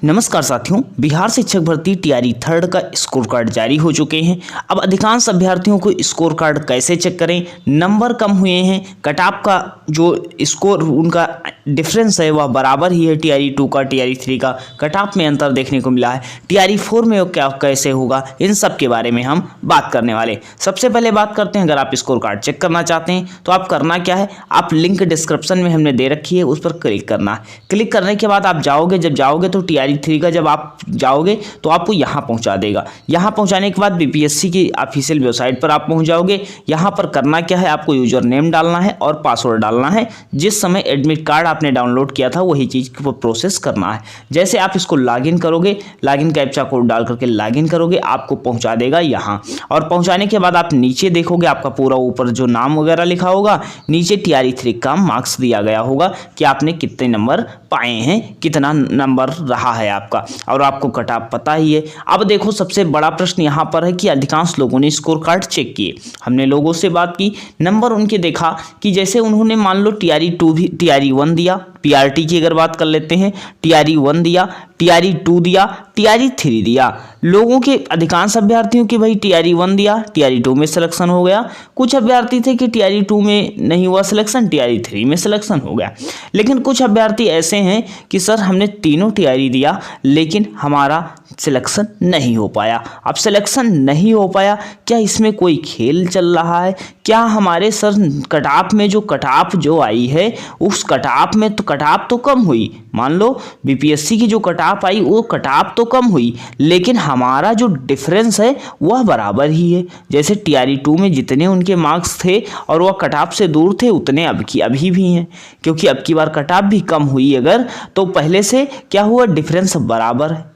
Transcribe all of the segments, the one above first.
नमस्कार साथियों, बिहार शिक्षक भर्ती टीआरई थर्ड का स्कोर कार्ड जारी हो चुके हैं। अब अधिकांश अभ्यर्थियों को स्कोर कार्ड कैसे चेक करें, नंबर कम हुए हैं, कटऑफ का जो स्कोर उनका डिफरेंस है वह बराबर ही है टीआरई 2 का टीआरई 3 का, कटऑफ में अंतर देखने को मिला है, टीआरई 4 में क्या कैसे होगा, इन सब के बारे में हम बात करने वाले। सबसे पहले बात करते हैं, अगर आप स्कोर कार्ड चेक करना चाहते हैं तो आप करना क्या है, आप लिंक डिस्क्रिप्शन में हमने दे रखी है, उस पर क्लिक करना है। क्लिक करने के बाद आप जाओगे, जब जाओगे तो टीआरई 3 का जब आप जाओगे तो आपको यहाँ पहुँचा देगा। यहाँ पहुँचाने के बाद बीपीएससी की ऑफिशियल वेबसाइट पर आप पहुँच जाओगे। यहाँ पर करना क्या है, आपको यूजर नेम डालना है और पासवर्ड डालना है। जिस समय एडमिट कार्ड आपने डाउनलोड किया था वही चीज़ को प्रोसेस करना है। जैसे आप इसको लॉगिन करोगे, लॉगिन कैप्चा कोड डाल करके लॉगिन करोगे, आपको पहुँचा देगा यहाँ। और पहुँचाने के बाद आप नीचे देखोगे, आपका पूरा ऊपर जो नाम वगैरह लिखा होगा, नीचे टीआरई 3 का मार्क्स दिया गया होगा कि आपने कितने नंबर पाए हैं, कितना नंबर रहा है आपका, और आपको कटऑफ पता ही है। अब देखो, सबसे बड़ा प्रश्न यहाँ पर है कि अधिकांश लोगों ने स्कोर कार्ड चेक किए। हमने लोगों से बात की, नंबर उनके देखा कि जैसे उन्होंने मान लो टीआरई 2 भी टीआरई 1 दिया, पीआरटी की अगर बात कर लेते हैं, टीआरई 1 दिया, टीआरई 2 दिया, टीआरई 3 दिया। लोगों के अधिकांश अभ्यर्थियों की भाई टीआरई 1 दिया, टीआरई 2 में सिलेक्शन हो गया। कुछ अभ्यर्थी थे कि टीआरई 2 में नहीं हुआ सिलेक्शन, टीआरई 3 में सिलेक्शन हो गया। लेकिन कुछ अभ्यर्थी ऐसे हैं कि सर हमने तीनों टीआरई दिया लेकिन हमारा सिलेक्शन नहीं हो पाया। अब सिलेक्शन नहीं हो पाया, क्या इसमें कोई खेल चल रहा है? क्या हमारे सर कटऑफ में जो कटऑफ जो आई है उस कटऑफ में तो कटऑफ तो कम हुई, मान लो बीपीएससी की जो कटऑफ आई वो कटऑफ तो कम हुई, लेकिन हमारा जो डिफरेंस है वह बराबर ही है। जैसे टीआरई 2 में जितने उनके मार्क्स थे और वह कटऑफ से दूर थे उतने अभी भी हैं, क्योंकि अब की बार कटऑफ भी कम हुई अगर, तो पहले से क्या हुआ, डिफरेंस बराबर है।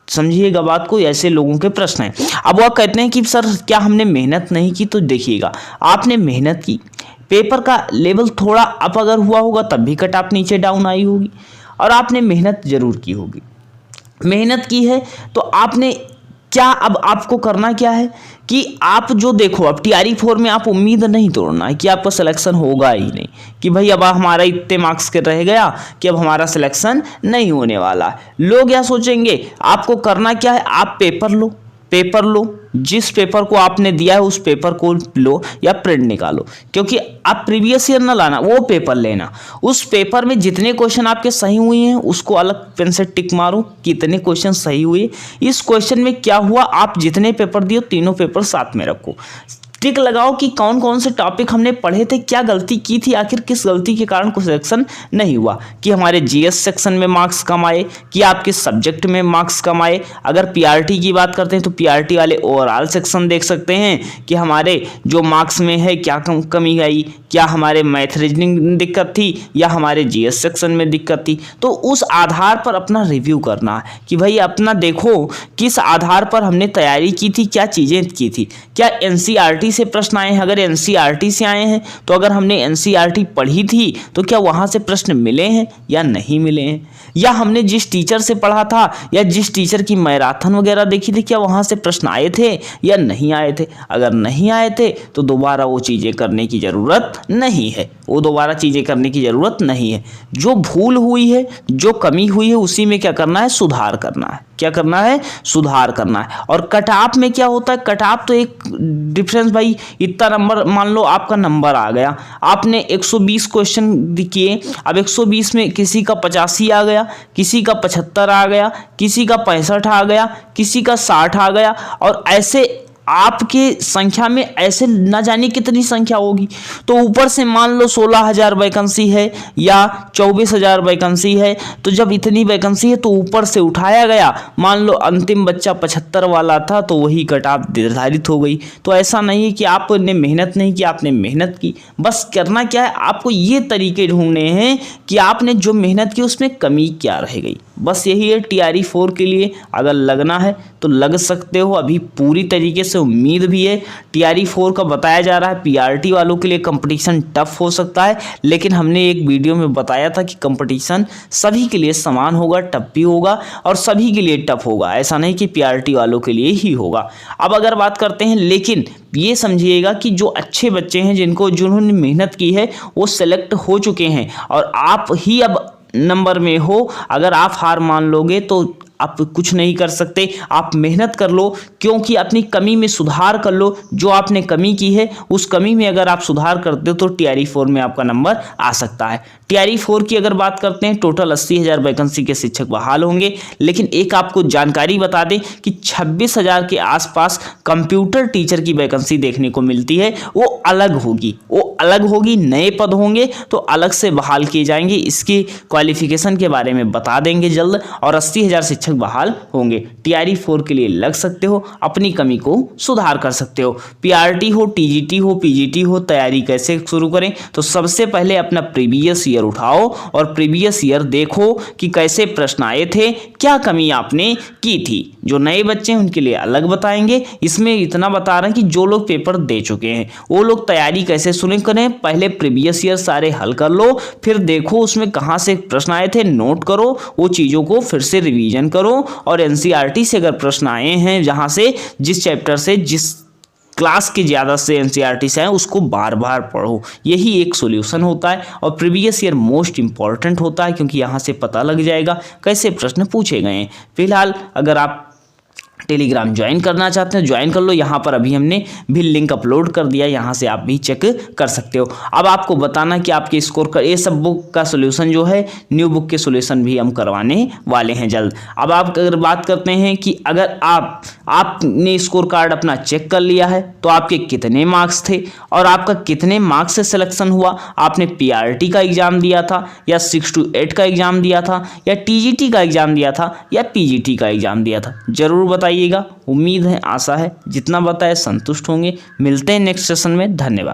समझिएगा बात को, ऐसे लोगों के प्रश्न हैं। अब वह कहते हैं कि सर क्या हमने मेहनत नहीं की, तो देखिएगा आपने मेहनत की, पेपर का लेवल थोड़ा अप अगर हुआ होगा तब भी कटऑफ नीचे डाउन आई होगी, और आपने मेहनत जरूर की होगी। मेहनत की है तो आपने क्या, अब आपको करना क्या है कि आप जो देखो, अब टीआरई 4 में आप उम्मीद नहीं तोड़ना है कि आपका सिलेक्शन होगा ही नहीं, कि भाई अब हमारा इतने मार्क्स के रह गया कि अब हमारा सिलेक्शन नहीं होने वाला है। लोग क्या सोचेंगे, आपको करना क्या है, आप पेपर लो, जिस पेपर को आपने दिया है उस पेपर को लो या प्रिंट निकालो, क्योंकि आप प्रीवियस ईयर ना लाना, वो पेपर लेना। उस पेपर में जितने क्वेश्चन आपके सही हुए हैं उसको अलग पेन से टिक मारो, कितने क्वेश्चन सही हुए, इस क्वेश्चन में क्या हुआ, आप जितने पेपर दिए तीनों पेपर साथ में रखो, टिक लगाओ कि कौन कौन से टॉपिक हमने पढ़े थे, क्या गलती की थी, आखिर किस गलती के कारण कोई सिलेक्शन नहीं हुआ, कि हमारे जीएस सेक्शन में मार्क्स कम आए, कि आपके सब्जेक्ट में मार्क्स कम आए। अगर पीआरटी की बात करते हैं तो पीआरटी वाले ओवरऑल सेक्शन देख सकते हैं कि हमारे जो मार्क्स में है क्या कमी आई, क्या हमारे मैथ रीजनिंग में दिक्कत थी या हमारे जीएस सेक्शन में दिक्कत थी। तो उस आधार पर अपना रिव्यू करना है कि भाई अपना देखो किस आधार पर हमने तैयारी की थी, क्या चीज़ें की थी, क्या एनसीईआरटी से प्रश्न आए हैं, अगर एनसीईआरटी से आए हैं तो अगर हमने एनसीईआरटी पढ़ी थी तो क्या वहाँ से प्रश्न मिले हैं या नहीं मिले हैं, या हमने जिस टीचर से पढ़ा था या जिस टीचर की मैराथन वगैरह देखी थी क्या वहाँ से प्रश्न आए थे या नहीं आए थे। अगर नहीं आए थे तो दोबारा वो चीज़ें करने की ज़रूरत नहीं है, जो भूल हुई है, जो कमी हुई है उसी में क्या करना है, सुधार करना है। सुधार करना है। और कटऑफ में क्या होता है, कटऑफ तो एक डिफरेंस, भाई इतना नंबर, मान लो आपका नंबर आ गया, आपने 120 क्वेश्चन किए, अब 120 में किसी का 85 आ गया, किसी का 75 आ गया, किसी का 65 आ गया, किसी का 60 आ गया, और ऐसे आपके संख्या में ऐसे न जाने कितनी संख्या होगी। तो ऊपर से मान लो 16,000 वैकेंसी है या 24,000 वैकेंसी है, तो जब इतनी वैकेंसी है तो ऊपर से उठाया गया, मान लो अंतिम बच्चा 75 वाला था तो वही कटऑफ निर्धारित हो गई। तो ऐसा नहीं है कि आपने मेहनत नहीं की, आपने मेहनत की। बस करना क्या है, आपको ये तरीके ढूंढने हैं कि आपने जो मेहनत की उसमें कमी क्या रह गई। बस यही है टीआरई 4 के लिए। अगर लगना है तो लग सकते हो, अभी पूरी तरीके से उम्मीद भी है। टीआरई 4 का बताया जा रहा है पीआरटी वालों के लिए कंपटीशन टफ हो सकता है, लेकिन हमने एक वीडियो में बताया था कि कंपटीशन सभी के लिए समान होगा, टफ भी होगा और सभी के लिए टफ होगा, ऐसा नहीं कि पीआरटी वालों के लिए ही होगा। अब अगर बात करते हैं, लेकिन ये समझिएगा कि जो अच्छे बच्चे हैं जिन्होंने मेहनत की है वो सेलेक्ट हो चुके हैं, और आप ही अब नंबर में हो। अगर आप हार मान लोगे तो आप कुछ नहीं कर सकते। आप मेहनत कर लो, क्योंकि अपनी कमी में सुधार कर लो। जो आपने कमी की है उस कमी में अगर आप सुधार करते हो तो TRE 4 में आपका नंबर आ सकता है। TRE 4 की अगर बात करते हैं, टोटल 80,000 वैकेंसी के शिक्षक बहाल होंगे, लेकिन एक आपको जानकारी बता दें कि 26,000 के आसपास कंप्यूटर टीचर की वैकेंसी देखने को मिलती है। वो अलग होगी, नए पद होंगे तो अलग से बहाल किए जाएंगे। इसकी क्वालिफिकेशन के बारे में बता देंगे जल्द। और 80,000 शिक्षक बहाल होंगे। TRE 4 के लिए लग सकते हो, अपनी कमी को सुधार कर सकते हो। PRT हो, TGT हो, PGT हो, तैयारी कैसे शुरू करें? तो सबसे पहले अपना प्रीवियस ईयर उठाओ और प्रीवियस ईयर देखो कि कैसे प्रश्न आए थे, क्या कमी आपने की थी। जो नए बच्चे हैं उनके लिए अलग बताएंगे। इसमें इतना बता रहे हैं कि जो लोग पेपर दे चुके हैं वो लोग तैयारी कैसे शुरू करें। पहले प्रीवियस ईयर सारे हल कर लो, फिर देखो उसमें कहाँ से प्रश्न आए थे, नोट करो, वो चीज़ों को फिर से रिवीजन करो। और NCERT से अगर प्रश्न आए हैं, जहाँ से जिस चैप्टर से जिस क्लास के ज़्यादा से NCERT से आए उसको बार बार पढ़ो। यही एक सॉल्यूशन होता है। और प्रीवियस ईयर मोस्ट इंपॉर्टेंट होता है, क्योंकि यहाँ से पता लग जाएगा कैसे प्रश्न पूछे गए हैं। फिलहाल अगर आप टेलीग्राम ज्वाइन करना चाहते हैं ज्वाइन कर लो। यहाँ पर अभी हमने भी लिंक अपलोड कर दिया, यहाँ से आप भी चेक कर सकते हो। अब आपको बताना कि आपके स्कोर का ये सब बुक का सोल्यूशन जो है, न्यू बुक के सोल्यूशन भी हम करवाने वाले हैं जल्द। अब आप अगर बात करते हैं कि अगर आपने स्कोर कार्ड अपना चेक कर लिया है तो आपके कितने मार्क्स थे और आपका कितने मार्क्स से सिलेक्शन हुआ। आपने PRT का एग्जाम दिया था या 6 to 8 का एग्जाम दिया था या TGT का एग्जाम दिया था या PGT का एग्जाम दिया था, जरूर बताइएगा। उम्मीद है, आशा है जितना बताए संतुष्ट होंगे। मिलते हैं नेक्स्ट सेशन में। धन्यवाद।